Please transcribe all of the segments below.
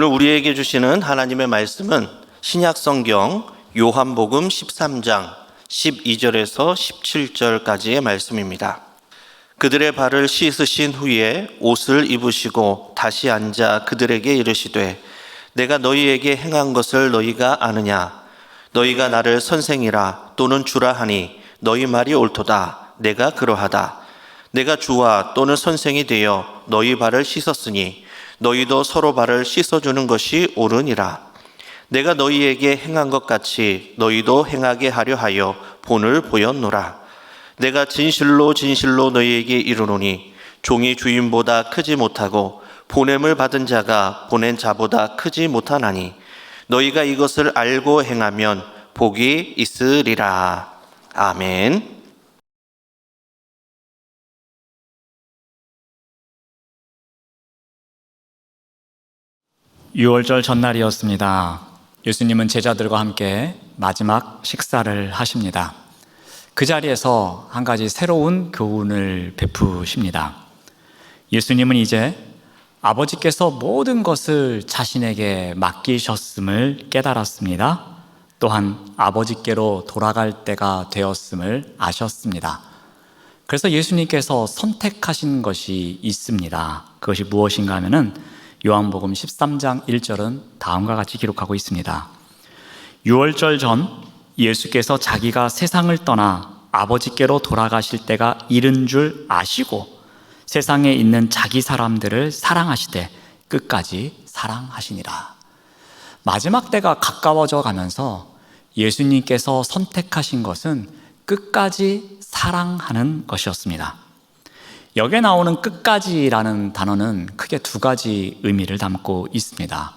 오늘 우리에게 주시는 하나님의 말씀은 신약성경 요한복음 13장 12절에서 17절까지의 말씀입니다. 그들의 발을 씻으신 후에 옷을 입으시고 다시 앉아 그들에게 이르시되 내가 너희에게 행한 것을 너희가 아느냐? 너희가 나를 선생이라 또는 주라 하니 너희 말이 옳도다. 내가 그러하다. 내가 주와 또는 선생이 되어 너희 발을 씻었으니 너희도 서로 발을 씻어주는 것이 옳으니라. 내가 너희에게 행한 것 같이 너희도 행하게 하려 하여 본을 보였노라. 내가 진실로 진실로 너희에게 이르노니 종이 주인보다 크지 못하고 보냄을 받은 자가 보낸 자보다 크지 못하나니 너희가 이것을 알고 행하면 복이 있으리라. 아멘. 유월절 전날이었습니다. 예수님은 제자들과 함께 마지막 식사를 하십니다. 그 자리에서 한 가지 새로운 교훈을 베푸십니다. 예수님은 이제 아버지께서 모든 것을 자신에게 맡기셨음을 깨달았습니다. 또한 아버지께로 돌아갈 때가 되었음을 아셨습니다. 그래서 예수님께서 선택하신 것이 있습니다. 그것이 무엇인가 하면은 요한복음 13장 1절은 다음과 같이 기록하고 있습니다. 유월절 전 예수께서 자기가 세상을 떠나 아버지께로 돌아가실 때가 이른 줄 아시고 세상에 있는 자기 사람들을 사랑하시되 끝까지 사랑하시니라. 마지막 때가 가까워져 가면서 예수님께서 선택하신 것은 끝까지 사랑하는 것이었습니다. 여기에 나오는 끝까지라는 단어는 크게 두 가지 의미를 담고 있습니다.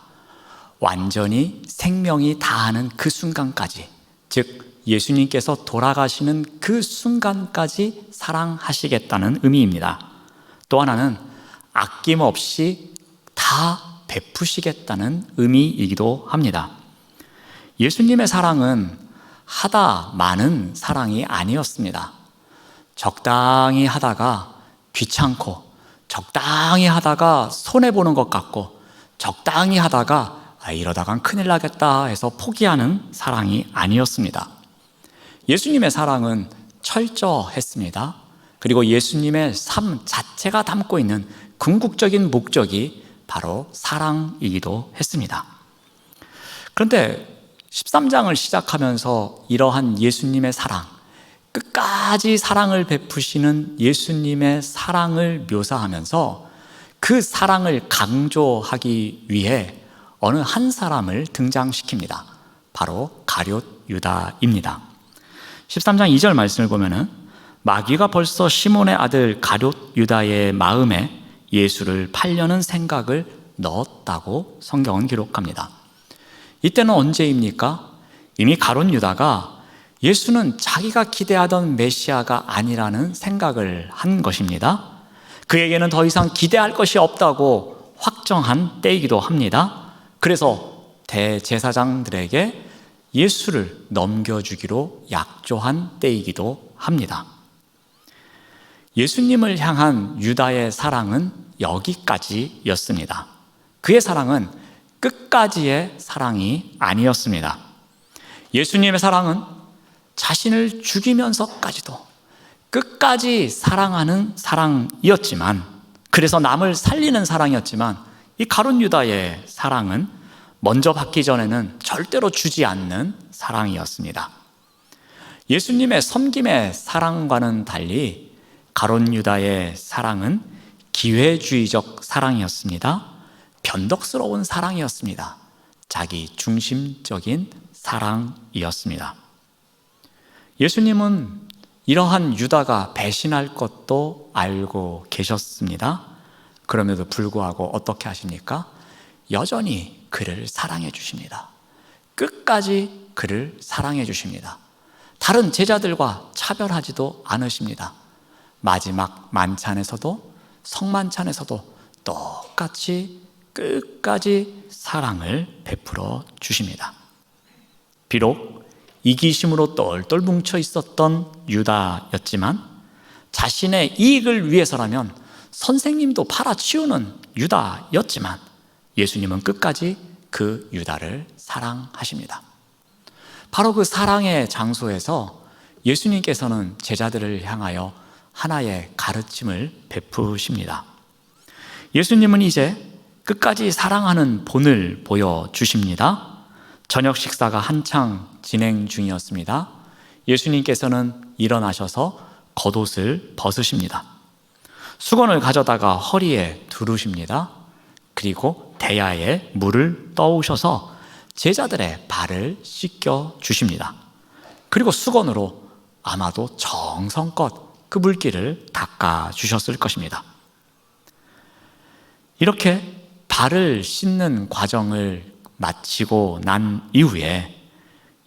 완전히 생명이 다하는 그 순간까지, 즉 예수님께서 돌아가시는 그 순간까지 사랑하시겠다는 의미입니다. 또 하나는 아낌없이 다 베푸시겠다는 의미이기도 합니다. 예수님의 사랑은 하다 많은 사랑이 아니었습니다. 적당히 하다가 귀찮고, 적당히 하다가 손해보는 것 같고, 적당히 하다가 이러다간 큰일 나겠다 해서 포기하는 사랑이 아니었습니다. 예수님의 사랑은 철저했습니다. 그리고 예수님의 삶 자체가 담고 있는 궁극적인 목적이 바로 사랑이기도 했습니다. 그런데 13장을 시작하면서 이러한 예수님의 사랑, 끝까지 사랑을 베푸시는 예수님의 사랑을 묘사하면서 그 사랑을 강조하기 위해 어느 한 사람을 등장시킵니다. 바로 가룟 유다입니다. 13장 2절 말씀을 보면은 마귀가 벌써 시몬의 아들 가룟 유다의 마음에 예수를 팔려는 생각을 넣었다고 성경은 기록합니다. 이때는 언제입니까? 이미 가룟 유다가 예수는 자기가 기대하던 메시아가 아니라는 생각을 한 것입니다. 그에게는 더 이상 기대할 것이 없다고 확정한 때이기도 합니다. 그래서 대제사장들에게 예수를 넘겨주기로 약조한 때이기도 합니다. 예수님을 향한 유다의 사랑은 여기까지였습니다. 그의 사랑은 끝까지의 사랑이 아니었습니다. 예수님의 사랑은 자신을 죽이면서까지도 끝까지 사랑하는 사랑이었지만, 그래서 남을 살리는 사랑이었지만, 이 가룟 유다의 사랑은 먼저 받기 전에는 절대로 주지 않는 사랑이었습니다. 예수님의 섬김의 사랑과는 달리 가룟 유다의 사랑은 기회주의적 사랑이었습니다. 변덕스러운 사랑이었습니다. 자기 중심적인 사랑이었습니다. 예수님은 이러한 유다가 배신할 것도 알고 계셨습니다. 그럼에도 불구하고 어떻게 하십니까? 여전히 그를 사랑해 주십니다. 끝까지 그를 사랑해 주십니다. 다른 제자들과 차별하지도 않으십니다. 마지막 만찬에서도 성만찬에서도 똑같이 끝까지 사랑을 베풀어 주십니다. 비록 이기심으로 똘똘 뭉쳐 있었던 유다였지만 자신의 이익을 위해서라면 선생님도 팔아치우는 유다였지만 예수님은 끝까지 그 유다를 사랑하십니다. 바로 그 사랑의 장소에서 예수님께서는 제자들을 향하여 하나의 가르침을 베푸십니다. 예수님은 이제 끝까지 사랑하는 본을 보여주십니다. 저녁 식사가 한창 진행 중이었습니다. 예수님께서는 일어나셔서 겉옷을 벗으십니다. 수건을 가져다가 허리에 두르십니다. 그리고 대야에 물을 떠오셔서 제자들의 발을 씻겨 주십니다. 그리고 수건으로 아마도 정성껏 그 물기를 닦아 주셨을 것입니다. 이렇게 발을 씻는 과정을 마치고 난 이후에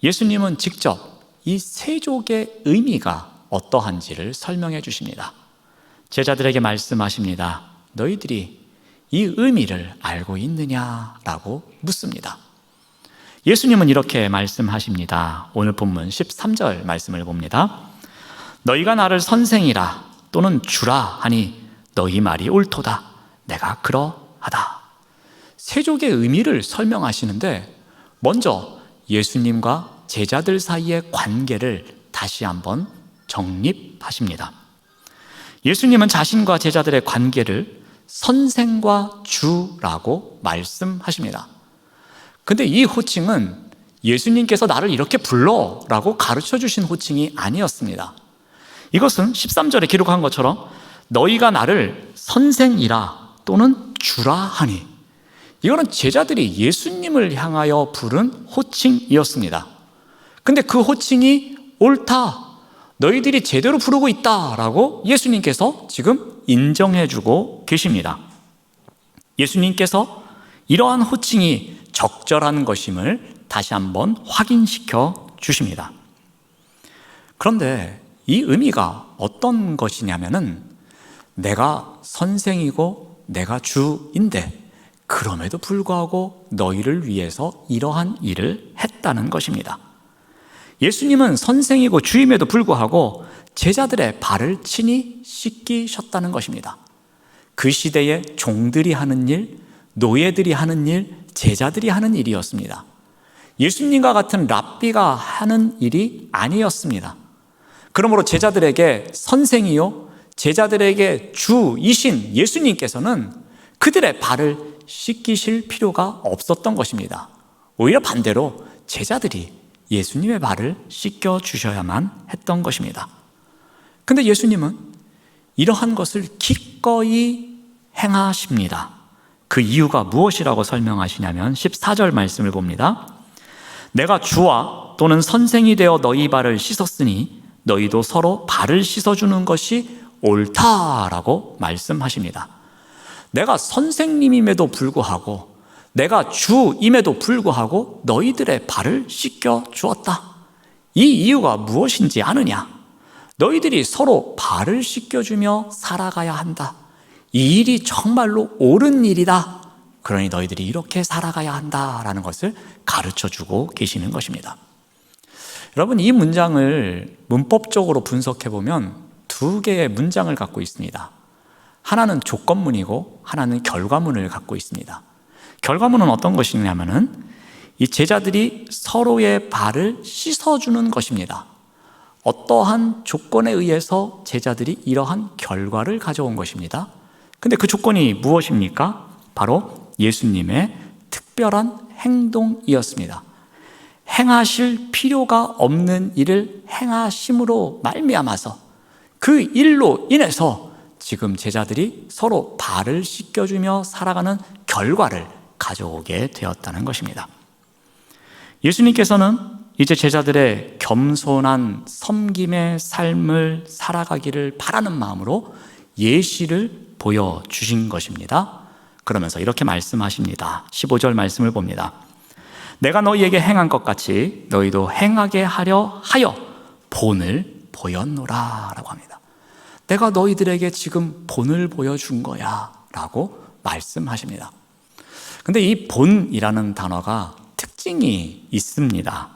예수님은 직접 이 세족의 의미가 어떠한지를 설명해 주십니다. 제자들에게 말씀하십니다. 너희들이 이 의미를 알고 있느냐라고 묻습니다. 예수님은 이렇게 말씀하십니다. 오늘 본문 13절 말씀을 봅니다. 너희가 나를 선생이라 또는 주라 하니 너희 말이 옳도다. 내가 그러하다. 세족의 의미를 설명하시는데 먼저 예수님과 제자들 사이의 관계를 다시 한번 정립하십니다. 예수님은 자신과 제자들의 관계를 선생과 주라고 말씀하십니다. 근데 이 호칭은 예수님께서 나를 이렇게 불러라고 가르쳐 주신 호칭이 아니었습니다. 이것은 13절에 기록한 것처럼 너희가 나를 선생이라 또는 주라 하니, 이거는 제자들이 예수님을 향하여 부른 호칭이었습니다. 근데 그 호칭이 옳다, 너희들이 제대로 부르고 있다라고 예수님께서 지금 인정해주고 계십니다. 예수님께서 이러한 호칭이 적절한 것임을 다시 한번 확인시켜 주십니다. 그런데 이 의미가 어떤 것이냐면은 내가 선생이고 내가 주인데 그럼에도 불구하고 너희를 위해서 이러한 일을 했다는 것입니다. 예수님은 선생이고 주임에도 불구하고 제자들의 발을 친히 씻기셨다는 것입니다. 그 시대에 종들이 하는 일, 노예들이 하는 일, 제자들이 하는 일이었습니다. 예수님과 같은 랍비가 하는 일이 아니었습니다. 그러므로 제자들에게 선생이요, 제자들에게 주이신 예수님께서는 그들의 발을 씻기실 필요가 없었던 것입니다. 오히려 반대로 제자들이 예수님의 발을 씻겨 주셔야만 했던 것입니다. 근데 예수님은 이러한 것을 기꺼이 행하십니다. 그 이유가 무엇이라고 설명하시냐면 14절 말씀을 봅니다. 내가 주와 또는 선생이 되어 너희 발을 씻었으니 너희도 서로 발을 씻어주는 것이 옳다라고 말씀하십니다. 내가 선생님임에도 불구하고, 내가 주임에도 불구하고 너희들의 발을 씻겨 주었다. 이 이유가 무엇인지 아느냐? 너희들이 서로 발을 씻겨주며 살아가야 한다. 이 일이 정말로 옳은 일이다. 그러니 너희들이 이렇게 살아가야 한다라는 것을 가르쳐주고 계시는 것입니다. 여러분, 이 문장을 문법적으로 분석해 보면 두 개의 문장을 갖고 있습니다. 하나는 조건문이고 하나는 결과문을 갖고 있습니다. 결과문은 어떤 것이냐면은 이 제자들이 서로의 발을 씻어주는 것입니다. 어떠한 조건에 의해서 제자들이 이러한 결과를 가져온 것입니다. 근데 그 조건이 무엇입니까? 바로 예수님의 특별한 행동이었습니다. 행하실 필요가 없는 일을 행하심으로 말미암아서 그 일로 인해서 지금 제자들이 서로 발을 씻겨주며 살아가는 결과를 가져오게 되었다는 것입니다. 예수님께서는 이제 제자들의 겸손한 섬김의 삶을 살아가기를 바라는 마음으로 예시를 보여주신 것입니다. 그러면서 이렇게 말씀하십니다. 15절 말씀을 봅니다. 내가 너희에게 행한 것 같이 너희도 행하게 하려 하여 본을 보였노라 라고 합니다. 내가 너희들에게 지금 본을 보여준 거야 라고 말씀하십니다. 근데 이 본이라는 단어가 특징이 있습니다.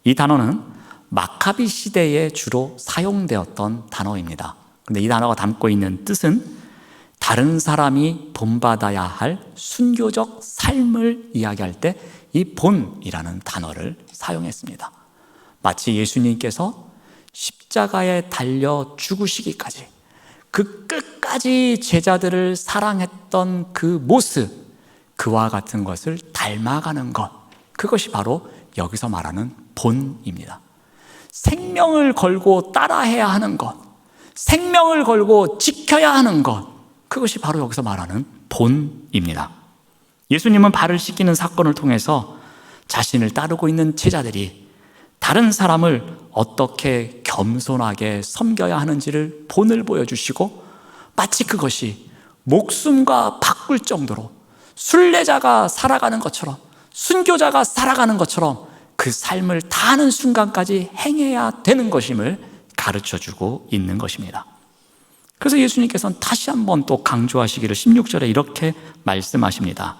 이 단어는 마카비 시대에 주로 사용되었던 단어입니다. 근데 이 단어가 담고 있는 뜻은 다른 사람이 본받아야 할 순교적 삶을 이야기할 때 이 본이라는 단어를 사용했습니다. 마치 예수님께서 십자가에 달려 죽으시기까지 그 끝까지 제자들을 사랑했던 그 모습, 그와 같은 것을 닮아가는 것, 그것이 바로 여기서 말하는 본입니다. 생명을 걸고 따라해야 하는 것, 생명을 걸고 지켜야 하는 것, 그것이 바로 여기서 말하는 본입니다. 예수님은 발을 씻기는 사건을 통해서 자신을 따르고 있는 제자들이 다른 사람을 어떻게 겸손하게 섬겨야 하는지를 본을 보여주시고, 마치 그것이 목숨과 바꿀 정도로 순례자가 살아가는 것처럼, 순교자가 살아가는 것처럼 그 삶을 다하는 순간까지 행해야 되는 것임을 가르쳐주고 있는 것입니다. 그래서 예수님께서는 다시 한번 또 강조하시기를 16절에 이렇게 말씀하십니다.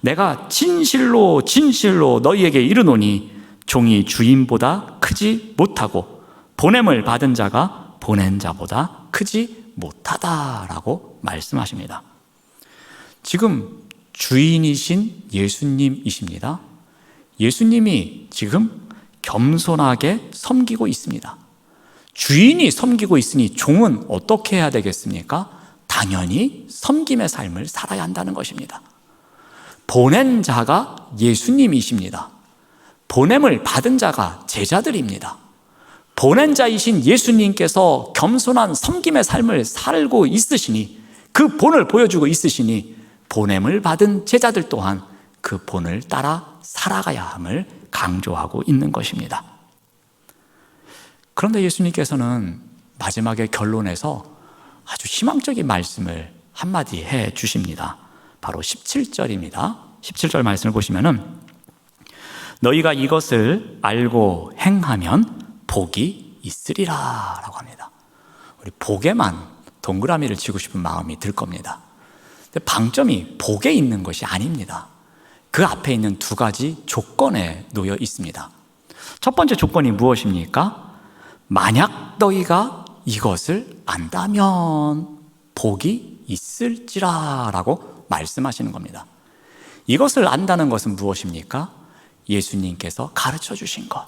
내가 진실로 진실로 너희에게 이르노니 종이 주인보다 크지 못하고 보냄을 받은 자가 보낸 자보다 크지 못하다라고 말씀하십니다. 지금 주인이신 예수님이십니다. 예수님이 지금 겸손하게 섬기고 있습니다. 주인이 섬기고 있으니 종은 어떻게 해야 되겠습니까? 당연히 섬김의 삶을 살아야 한다는 것입니다. 보낸 자가 예수님이십니다. 보냄을 받은 자가 제자들입니다. 보낸 자이신 예수님께서 겸손한 섬김의 삶을 살고 있으시니, 그 본을 보여주고 있으시니 보냄을 받은 제자들 또한 그 본을 따라 살아가야 함을 강조하고 있는 것입니다. 그런데 예수님께서는 마지막에 결론에서 아주 희망적인 말씀을 한마디 해 주십니다. 바로 17절입니다. 17절 말씀을 보시면은 너희가 이것을 알고 행하면 복이 있으리라 라고 합니다. 우리 복에만 동그라미를 치고 싶은 마음이 들 겁니다. 근데 방점이 복에 있는 것이 아닙니다. 그 앞에 있는 두 가지 조건에 놓여 있습니다. 첫 번째 조건이 무엇입니까? 만약 너희가 이것을 안다면 복이 있을지라 라고 말씀하시는 겁니다. 이것을 안다는 것은 무엇입니까? 예수님께서 가르쳐 주신 것,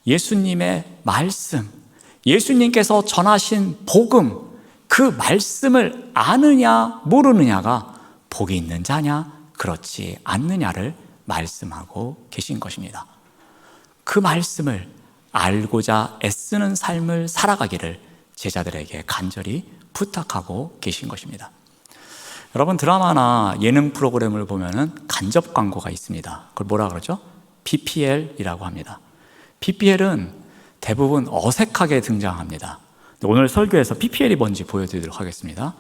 예수님의 말씀, 예수님께서 전하신 복음, 그 말씀을 아느냐 모르느냐가 복이 있는 자냐 그렇지 않느냐를 말씀하고 계신 것입니다. 그 말씀을 알고자 애쓰는 삶을 살아가기를 제자들에게 간절히 부탁하고 계신 것입니다. 여러분, 드라마나 예능 프로그램을 보면은 간접 광고가 있습니다. 그걸 뭐라 그러죠? PPL이라고 합니다. PPL은 대부분 어색하게 등장합니다. 오늘 설교에서 PPL이 뭔지 보여드리도록 하겠습니다.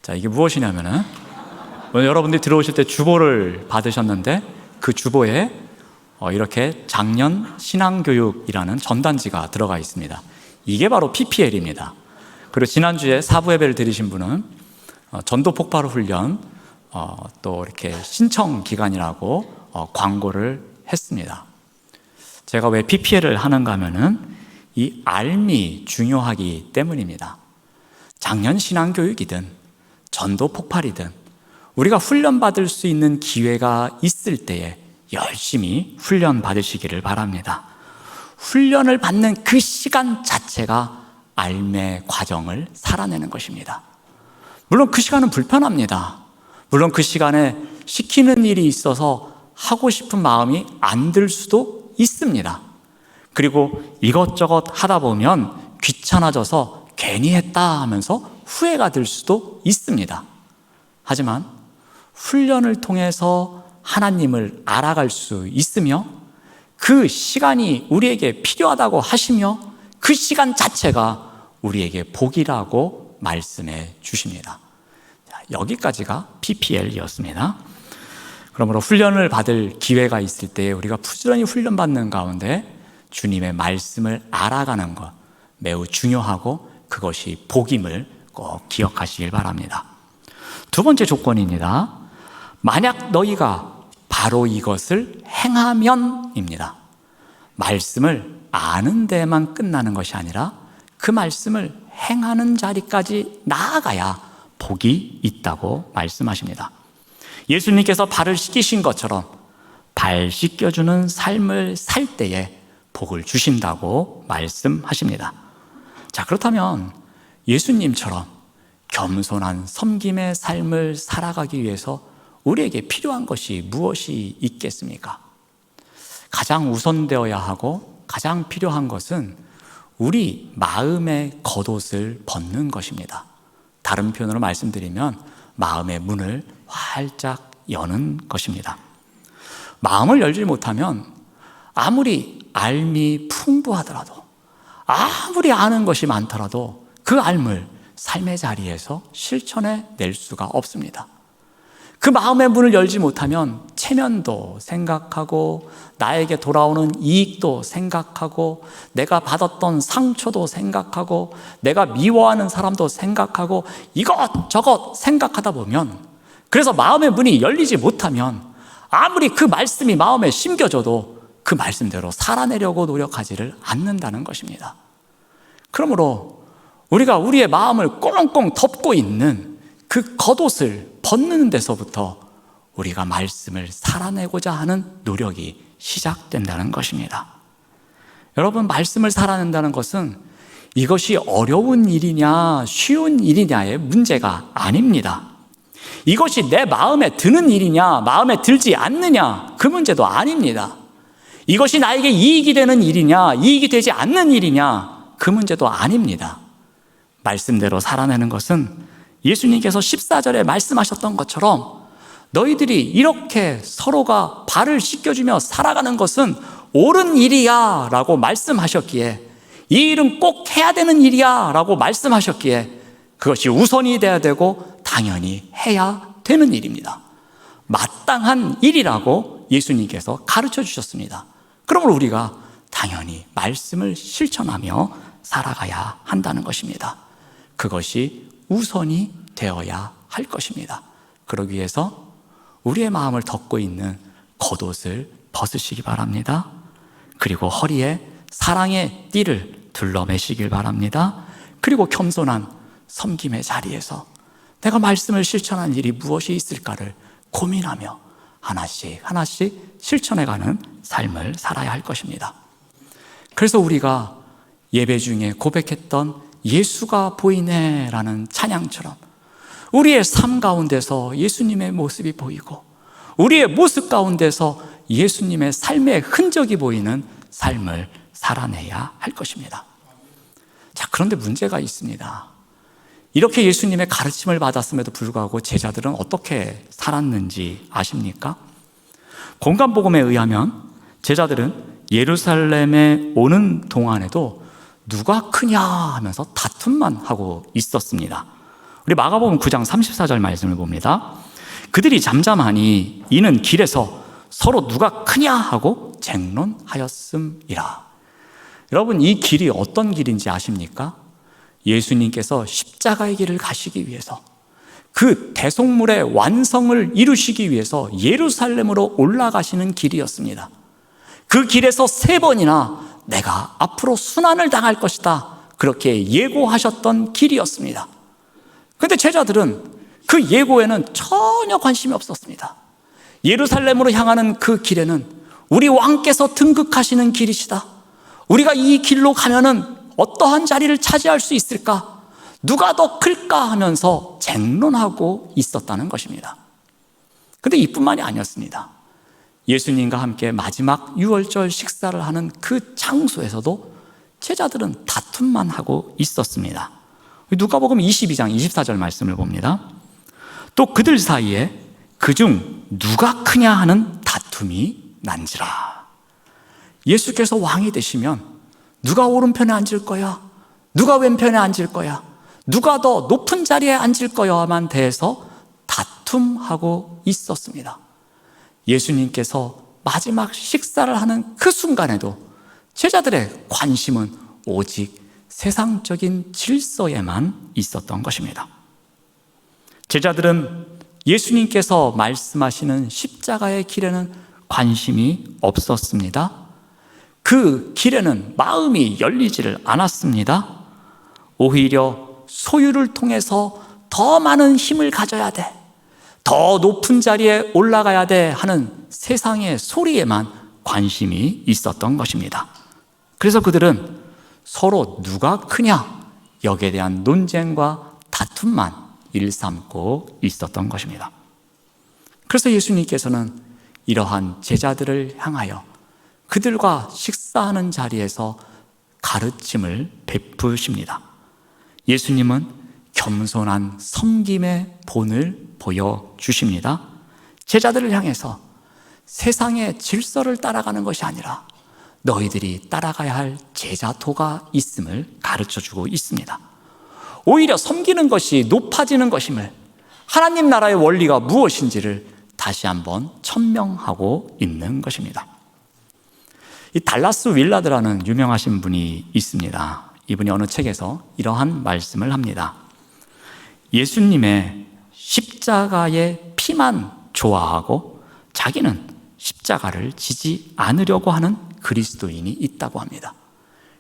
자, 이게 무엇이냐면은 오늘 여러분들이 들어오실 때 주보를 받으셨는데 그 주보에 이렇게 작년 신앙교육이라는 전단지가 들어가 있습니다. 이게 바로 PPL입니다. 그리고 지난주에 사부 예배를 드리신 분은 전도 폭발 훈련 또 이렇게 신청 기간이라고 광고를 했습니다. 제가 왜 PPL을 하는가 하면은 이 알미 중요하기 때문입니다. 작년 신앙교육이든 전도 폭발이든 우리가 훈련받을 수 있는 기회가 있을 때에 열심히 훈련 받으시기를 바랍니다. 훈련을 받는 그 시간 자체가 알매 과정을 살아내는 것입니다. 물론 그 시간은 불편합니다. 물론 그 시간에 시키는 일이 있어서 하고 싶은 마음이 안 들 수도 있습니다. 그리고 이것저것 하다 보면 귀찮아져서 괜히 했다 하면서 후회가 들 수도 있습니다. 하지만 훈련을 통해서 하나님을 알아갈 수 있으며 그 시간이 우리에게 필요하다고 하시며 그 시간 자체가 우리에게 복이라고 말씀해 주십니다. 여기까지가 PPL이었습니다. 그러므로 훈련을 받을 기회가 있을 때 우리가 부지런히 훈련받는 가운데 주님의 말씀을 알아가는 것 매우 중요하고 그것이 복임을 꼭 기억하시길 바랍니다. 두 번째 조건입니다. 만약 너희가 바로 이것을 행하면입니다. 말씀을 아는 데만 끝나는 것이 아니라 그 말씀을 행하는 자리까지 나아가야 복이 있다고 말씀하십니다. 예수님께서 발을 씻기신 것처럼 발 씻겨주는 삶을 살 때에 복을 주신다고 말씀하십니다. 자, 그렇다면 예수님처럼 겸손한 섬김의 삶을 살아가기 위해서 우리에게 필요한 것이 무엇이 있겠습니까? 가장 우선되어야 하고 가장 필요한 것은 우리 마음의 겉옷을 벗는 것입니다. 다른 표현으로 말씀드리면 마음의 문을 활짝 여는 것입니다. 마음을 열지 못하면 아무리 알미 풍부하더라도, 아무리 아는 것이 많더라도 그 알을 삶의 자리에서 실천해 낼 수가 없습니다. 그 마음의 문을 열지 못하면 체면도 생각하고 나에게 돌아오는 이익도 생각하고 내가 받았던 상처도 생각하고 내가 미워하는 사람도 생각하고 이것저것 생각하다 보면, 그래서 마음의 문이 열리지 못하면 아무리 그 말씀이 마음에 심겨져도 그 말씀대로 살아내려고 노력하지를 않는다는 것입니다. 그러므로 우리가 우리의 마음을 꽁꽁 덮고 있는 그 겉옷을 벗는 데서부터 우리가 말씀을 살아내고자 하는 노력이 시작된다는 것입니다. 여러분, 말씀을 살아낸다는 것은 이것이 어려운 일이냐 쉬운 일이냐의 문제가 아닙니다. 이것이 내 마음에 드는 일이냐 마음에 들지 않느냐 그 문제도 아닙니다. 이것이 나에게 이익이 되는 일이냐 이익이 되지 않는 일이냐 그 문제도 아닙니다. 말씀대로 살아내는 것은 예수님께서 14절에 말씀하셨던 것처럼 너희들이 이렇게 서로가 발을 씻겨주며 살아가는 것은 옳은 일이야 라고 말씀하셨기에, 이 일은 꼭 해야 되는 일이야 라고 말씀하셨기에 그것이 우선이 돼야 되고 당연히 해야 되는 일입니다. 마땅한 일이라고 예수님께서 가르쳐 주셨습니다. 그러므로 우리가 당연히 말씀을 실천하며 살아가야 한다는 것입니다. 그것이 우선이 되어야 할 것입니다. 그러기 위해서 우리의 마음을 덮고 있는 겉옷을 벗으시기 바랍니다. 그리고 허리에 사랑의 띠를 둘러매시길 바랍니다. 그리고 겸손한 섬김의 자리에서 내가 말씀을 실천한 일이 무엇이 있을까를 고민하며 하나씩 하나씩 실천해가는 삶을 살아야 할 것입니다. 그래서 우리가 예배 중에 고백했던 예수가 보이네 라는 찬양처럼 우리의 삶 가운데서 예수님의 모습이 보이고 우리의 모습 가운데서 예수님의 삶의 흔적이 보이는 삶을 살아내야 할 것입니다. 자, 그런데 문제가 있습니다. 이렇게 예수님의 가르침을 받았음에도 불구하고 제자들은 어떻게 살았는지 아십니까? 공간복음에 의하면 제자들은 예루살렘에 오는 동안에도 누가 크냐 하면서 다툼만 하고 있었습니다. 우리 마가복음 9장 34절 말씀을 봅니다. 그들이 잠잠하니 이는 길에서 서로 누가 크냐 하고 쟁론하였음이라. 여러분, 이 길이 어떤 길인지 아십니까? 예수님께서 십자가의 길을 가시기 위해서, 그 대속물의 완성을 이루시기 위해서 예루살렘으로 올라가시는 길이었습니다. 그 길에서 3번이나 내가 앞으로 순환을 당할 것이다 그렇게 예고하셨던 길이었습니다. 그런데 제자들은 그 예고에는 전혀 관심이 없었습니다. 예루살렘으로 향하는 그 길에는 우리 왕께서 등극하시는 길이시다, 우리가 이 길로 가면은 어떠한 자리를 차지할 수 있을까, 누가 더 클까 하면서 쟁론하고 있었다는 것입니다. 그런데 이뿐만이 아니었습니다. 예수님과 함께 마지막 유월절 식사를 하는 그 장소에서도 제자들은 다툼만 하고 있었습니다. 누가복음 22장 24절 말씀을 봅니다. 또 그들 사이에 그중 누가 크냐 하는 다툼이 난지라. 예수께서 왕이 되시면 누가 오른편에 앉을 거야, 누가 왼편에 앉을 거야, 누가 더 높은 자리에 앉을 거야만 대해서 다툼하고 있었습니다. 예수님께서 마지막 식사를 하는 그 순간에도 제자들의 관심은 오직 세상적인 질서에만 있었던 것입니다. 제자들은 예수님께서 말씀하시는 십자가의 길에는 관심이 없었습니다. 그 길에는 마음이 열리지를 않았습니다. 오히려 소유를 통해서 더 많은 힘을 가져야 돼, 더 높은 자리에 올라가야 돼 하는 세상의 소리에만 관심이 있었던 것입니다. 그래서 그들은 서로 누가 크냐 여기에 대한 논쟁과 다툼만 일삼고 있었던 것입니다. 그래서 예수님께서는 이러한 제자들을 향하여 그들과 식사하는 자리에서 가르침을 베푸십니다. 예수님은 겸손한 섬김의 본을 보여주십니다. 제자들을 향해서 세상의 질서를 따라가는 것이 아니라 너희들이 따라가야 할 제자도가 있음을 가르쳐주고 있습니다. 오히려 섬기는 것이 높아지는 것임을, 하나님 나라의 원리가 무엇인지를 다시 한번 천명하고 있는 것입니다. 이 달라스 윌라드라는 유명하신 분이 있습니다. 이분이 어느 책에서 이러한 말씀을 합니다. 예수님의 십자가의 피만 좋아하고 자기는 십자가를 지지 않으려고 하는 그리스도인이 있다고 합니다.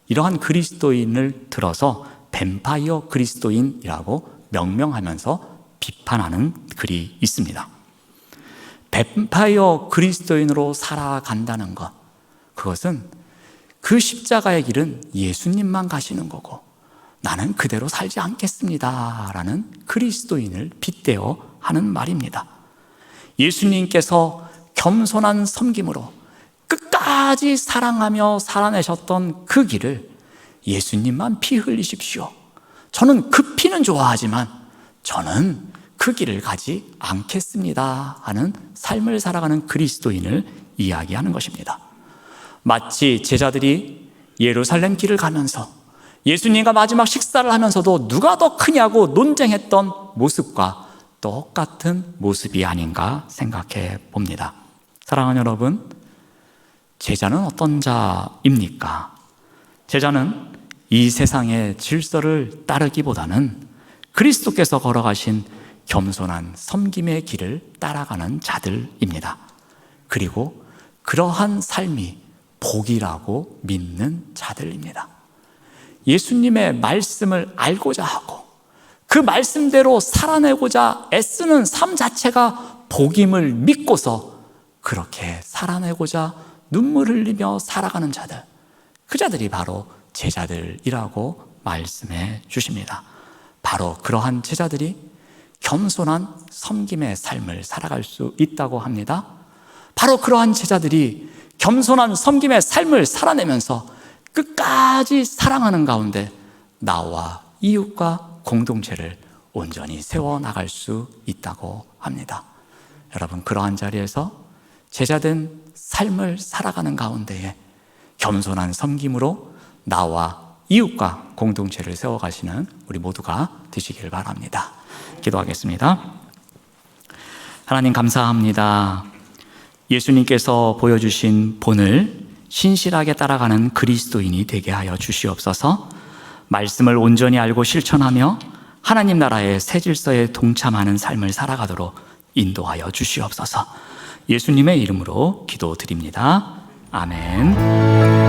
이러한 그리스도인을 들어서 뱀파이어 그리스도인이라고 명명하면서 비판하는 글이 있습니다. 뱀파이어 그리스도인으로 살아간다는 것, 그것은 그 십자가의 길은 예수님만 가시는 거고 나는 그대로 살지 않겠습니다 라는 그리스도인을 빗대어 하는 말입니다. 예수님께서 겸손한 섬김으로 끝까지 사랑하며 살아내셨던 그 길을 예수님만 피 흘리십시오. 저는 그 피는 좋아하지만 저는 그 길을 가지 않겠습니다 하는 삶을 살아가는 그리스도인을 이야기하는 것입니다. 마치 제자들이 예루살렘 길을 가면서 예수님과 마지막 식사를 하면서도 누가 더 크냐고 논쟁했던 모습과 똑같은 모습이 아닌가 생각해 봅니다. 사랑하는 여러분, 제자는 어떤 자입니까? 제자는 이 세상의 질서를 따르기보다는 그리스도께서 걸어가신 겸손한 섬김의 길을 따라가는 자들입니다. 그리고 그러한 삶이 복이라고 믿는 자들입니다. 예수님의 말씀을 알고자 하고 그 말씀대로 살아내고자 애쓰는 삶 자체가 복임을 믿고서 그렇게 살아내고자 눈물 흘리며 살아가는 자들, 그 자들이 바로 제자들이라고 말씀해 주십니다. 바로 그러한 제자들이 겸손한 섬김의 삶을 살아갈 수 있다고 합니다. 바로 그러한 제자들이 겸손한 섬김의 삶을 살아내면서 끝까지 사랑하는 가운데 나와 이웃과 공동체를 온전히 세워나갈 수 있다고 합니다. 여러분, 그러한 자리에서 제자된 삶을 살아가는 가운데에 겸손한 섬김으로 나와 이웃과 공동체를 세워가시는 우리 모두가 되시길 바랍니다. 기도하겠습니다. 하나님 감사합니다. 예수님께서 보여주신 본을 신실하게 따라가는 그리스도인이 되게 하여 주시옵소서. 말씀을 온전히 알고 실천하며 하나님 나라의 새 질서에 동참하는 삶을 살아가도록 인도하여 주시옵소서. 예수님의 이름으로 기도드립니다. 아멘.